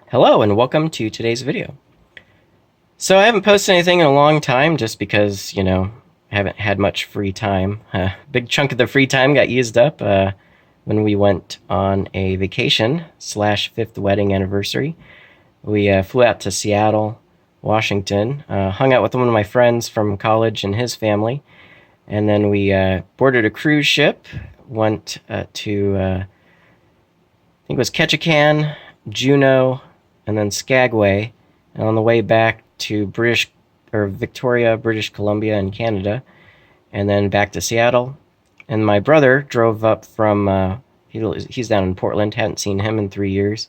Hello and welcome to today's video. So I haven't posted anything in a long time just because, I haven't had much free time. Big chunk of the free time got used up when we went on a vacation / fifth wedding anniversary. We flew out to Seattle, Washington, hung out with one of my friends from college and his family, and then we boarded a cruise ship, went to, I think it was Ketchikan, Juneau, and then Skagway, and on the way back to Victoria, British Columbia, in Canada, and then back to Seattle. And my brother drove up from he's down in Portland. Hadn't seen him in 3 years,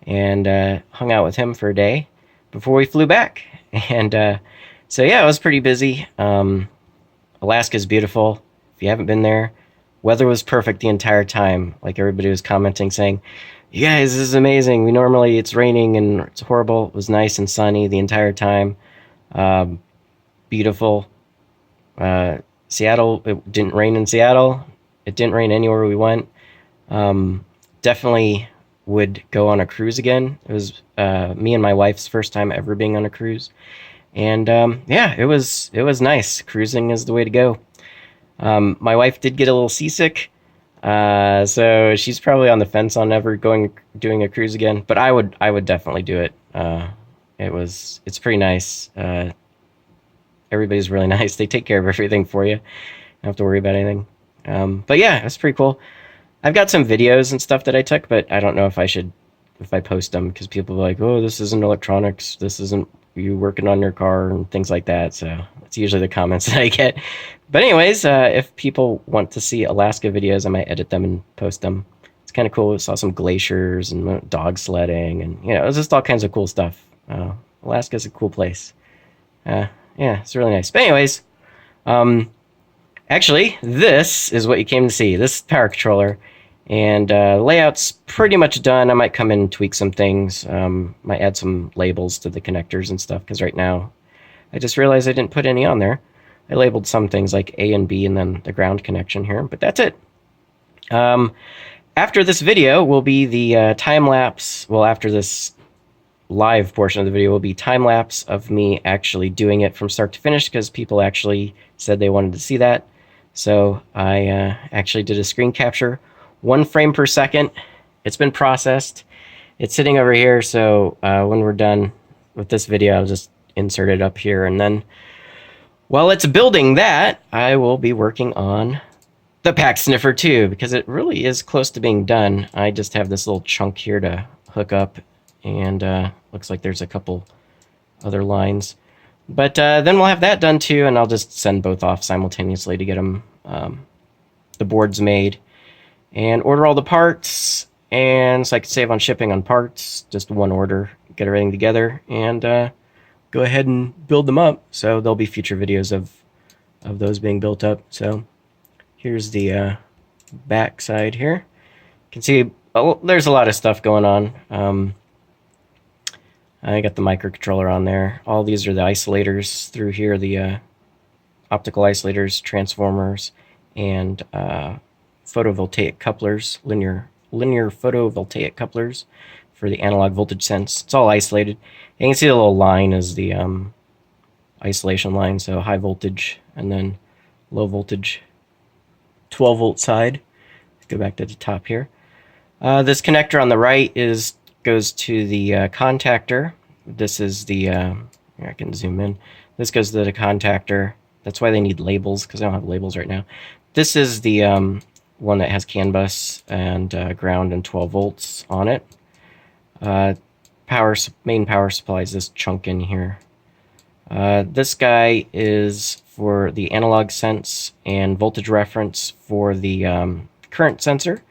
and hung out with him for a day before we flew back. And so yeah, it was pretty busy. Alaska's beautiful. If you haven't been there, weather was perfect the entire time. Like everybody was commenting saying, "You guys, this is amazing. It's raining and it's horrible." It was nice and sunny the entire time. Beautiful. Seattle, it didn't rain in Seattle. It didn't rain anywhere we went. Definitely would go on a cruise again. It was me and my wife's first time ever being on a cruise. And yeah, it was nice. Cruising is the way to go. My wife did get a little seasick. So she's probably on the fence on never doing a cruise again, but I would definitely do it. It's pretty nice. Everybody's really nice. They take care of everything for you. You don't have to worry about anything. But yeah, it's pretty cool. I've got some videos and stuff that I took, but I don't know if I post them, because people are like, "Oh, this isn't electronics. This isn't you working on your car," and things like that. So it's usually the comments that I get. But anyways, if people want to see Alaska videos, I might edit them and post them. It's kind of cool. We saw some glaciers and dog sledding, and it was just all kinds of cool stuff. Alaska's a cool place. Yeah, it's really nice. But anyways, actually, this is what you came to see. This power controller, and the layout's pretty much done. I might come in and tweak some things. Might add some labels to the connectors and stuff, because right now I just realized I didn't put any on there. I labeled some things like A and B and then the ground connection here, but that's it. After this video will be the time-lapse. Well, after this live portion of the video will be time-lapse of me actually doing it from start to finish, because people actually said they wanted to see that. So I actually did a screen capture, 1 frame per second. It's been processed. It's sitting over here, so when we're done with this video, I'll just insert it up here, and then while it's building that, I will be working on the Pack Sniffer 2, because it really is close to being done. I just have this little chunk here to hook up, and looks like there's a couple other lines. But then we'll have that done too, and I'll just send both off simultaneously to get them, the boards made, and order all the parts, and so I can save on shipping on parts, just one order, get everything together, and go ahead and build them up. So there'll be future videos of those being built up. So here's the back side here. You can see there's a lot of stuff going on. I got the microcontroller on there. All these are the isolators through here, the optical isolators, transformers, and photovoltaic couplers, linear photovoltaic couplers for the analog voltage sense. It's all isolated. You can see the little line is the isolation line, so high voltage and then low voltage 12 volt side. Go back to the top here. This connector on the right goes to the contactor. This is the here, I can zoom in. This goes to the contactor. That's why they need labels, because I don't have labels right now. This is the one that has CAN bus and ground and 12 volts on it. Main power supply is this chunk in here. This guy is for the analog sense and voltage reference for the current sensor.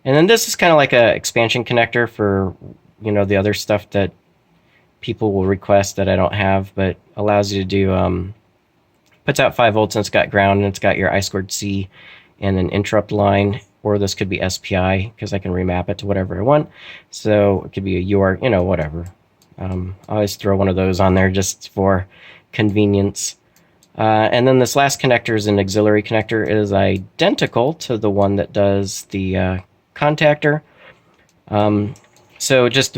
And then this is kind of like a expansion connector for, the other stuff that people will request that I don't have, but allows you to do, puts out 5 volts, and it's got ground, and it's got your I2C and an interrupt line, or this could be SPI, because I can remap it to whatever I want. So it could be a UART, whatever. I always throw one of those on there just for convenience. And then this last connector is an auxiliary connector. It is identical to the one that does the contactor. So just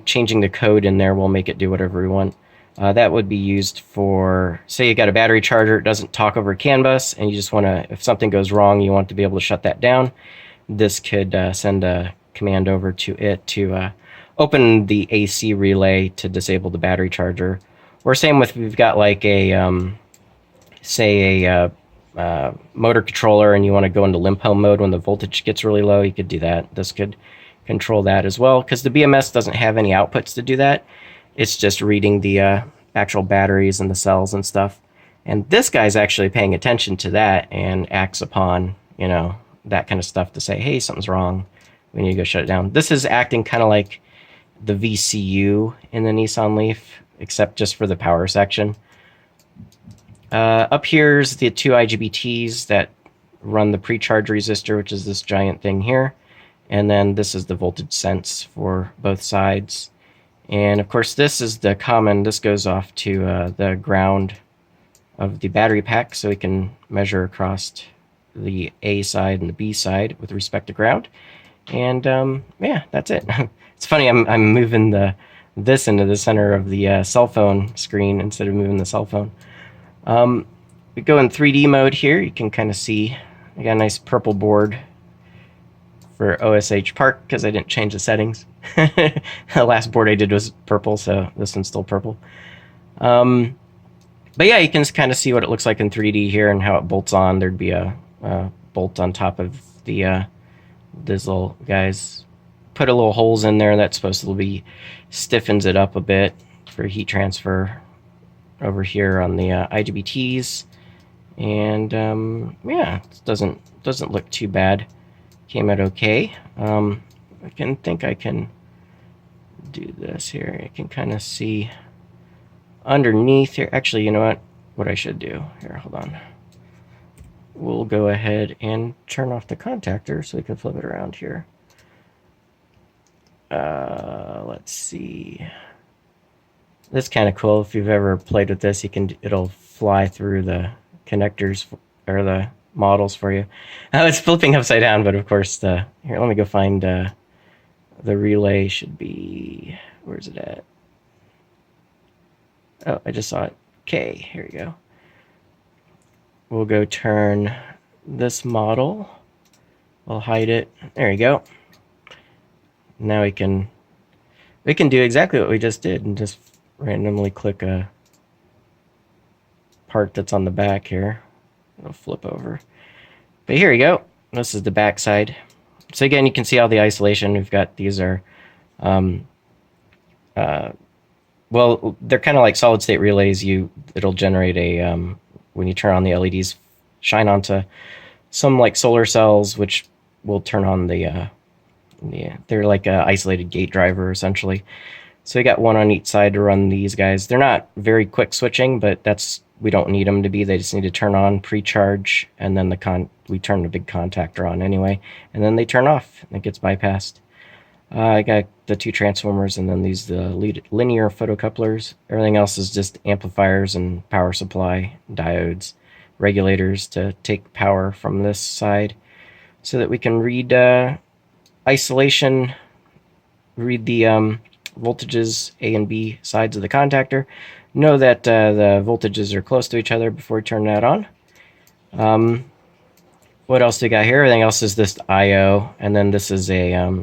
changing the code in there will make it do whatever we want. That would be used for, say you got a battery charger, it doesn't talk over CAN bus, and you just want to, if something goes wrong, you want to be able to shut that down. This could send a command over to it to open the AC relay to disable the battery charger. Or same with, we've got like a, say a motor controller and you want to go into limp home mode when the voltage gets really low, you could do that. This could control that as well, because the BMS doesn't have any outputs to do that. It's just reading the actual batteries and the cells and stuff. And this guy's actually paying attention to that and acts upon, you know, that kind of stuff to say, hey, something's wrong. We need to go shut it down. This is acting kind of like the VCU in the Nissan Leaf, except just for the power section. Up here's the two IGBTs that run the pre-charge resistor, which is this giant thing here. And then this is the voltage sense for both sides. And of course, this is the common, this goes off to the ground of the battery pack, so we can measure across the A side and the B side with respect to ground. And yeah, that's it. It's funny, I'm moving this into the center of the cell phone screen instead of moving the cell phone. We go in 3D mode here. You can kind of see I got a nice purple board for OSH Park because I didn't change the settings. The last board I did was purple, so this one's still purple. But yeah, you can kind of see what it looks like in 3D here and how it bolts on. There'd be a bolt on top of the these little guys. Put a little holes in there that's supposed to be stiffens it up a bit for heat transfer over here on the IGBTs. And yeah, it doesn't look too bad. Came out okay. I think I can do this here. I can kind of see underneath here. Actually, you know what I should do here, hold on. We'll go ahead and turn off the contactor so we can flip it around here. Let's see. This is kind of cool. If you've ever played with this, it'll fly through the connectors or the models for you. It's flipping upside down, but of course here, let me go find the relay should be, where's it at? Oh, I just saw it. Okay, here we go. We'll go turn this model. We'll hide it. There you go. Now we can do exactly what we just did and just randomly click a part that's on the back here. It'll flip over. But here you go. This is the back side. So again, you can see all the isolation. We've got, these are, well, they're kind of like solid state relays. It'll generate a, when you turn on the LEDs, shine onto some like solar cells, which will turn on they're like a isolated gate driver essentially. So we got one on each side to run these guys. They're not very quick switching, but we don't need them to be. They just need to turn on, pre-charge, and then we turn the big contactor on anyway, and then they turn off and it gets bypassed. I got the two transformers, and then these the linear photocouplers. Everything else is just amplifiers and power supply, diodes, regulators to take power from this side so that we can read isolation, read the voltages A and B sides of the contactor. Know that the voltages are close to each other before we turn that on. What else do we got here? Everything else is this I/O, and then this is a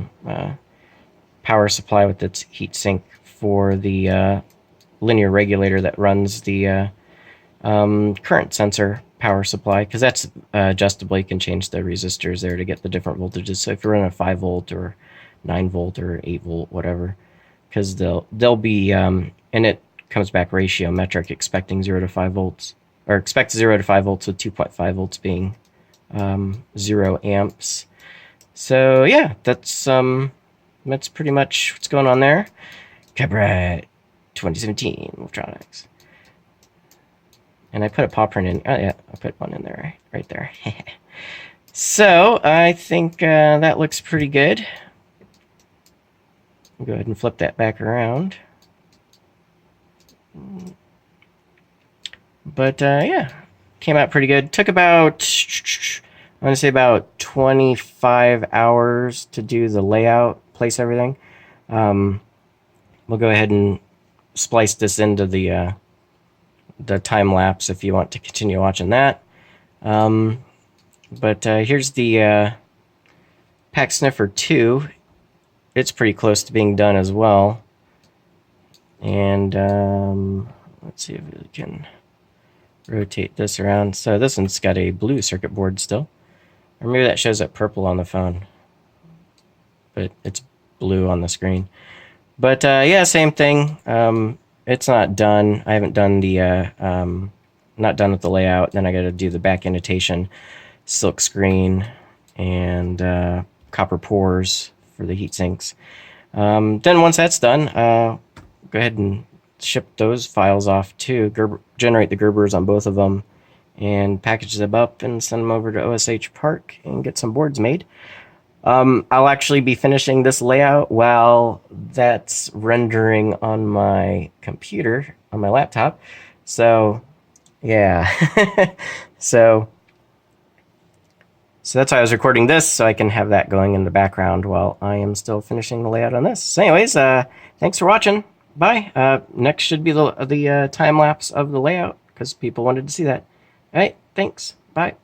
power supply with its heat sink for the linear regulator that runs the current sensor power supply, because that's adjustable. You can change the resistors there to get the different voltages. So if you're running a 5 volt or 9 volt or 8 volt, whatever, because they'll be, and it comes back ratio metric, expecting 0 to 5 volts, or expect 0 to 5 volts with 2.5 volts being 0 amps. So yeah, that's pretty much what's going on there. Copyright 2017 electronics. And I put a paw print in. Oh yeah, I put one in there, right there. So I think that looks pretty good. I'll go ahead and flip that back around. But yeah, came out pretty good. Took about, I want to say about 25 hours to do the layout, place everything. We'll go ahead and splice this into the time lapse if you want to continue watching that. But here's the Pack Sniffer 2. It's pretty close to being done as well. And let's see if we can rotate this around. So this one's got a blue circuit board still. Or maybe that shows up purple on the phone. But it's blue on the screen. But yeah, same thing. It's not done. I haven't done the not done with the layout. Then I got to do the back annotation, silk screen, and copper pores for the heat sinks. Then once that's done, go ahead and ship those files off too. Generate the Gerbers on both of them, and package them up and send them over to OSH Park and get some boards made. I'll actually be finishing this layout while that's rendering on my computer, on my laptop. So, yeah. so that's why I was recording this, so I can have that going in the background while I am still finishing the layout on this. So anyways, thanks for watching. Bye. Next should be the time lapse of the layout, because people wanted to see that. All right, thanks. Bye.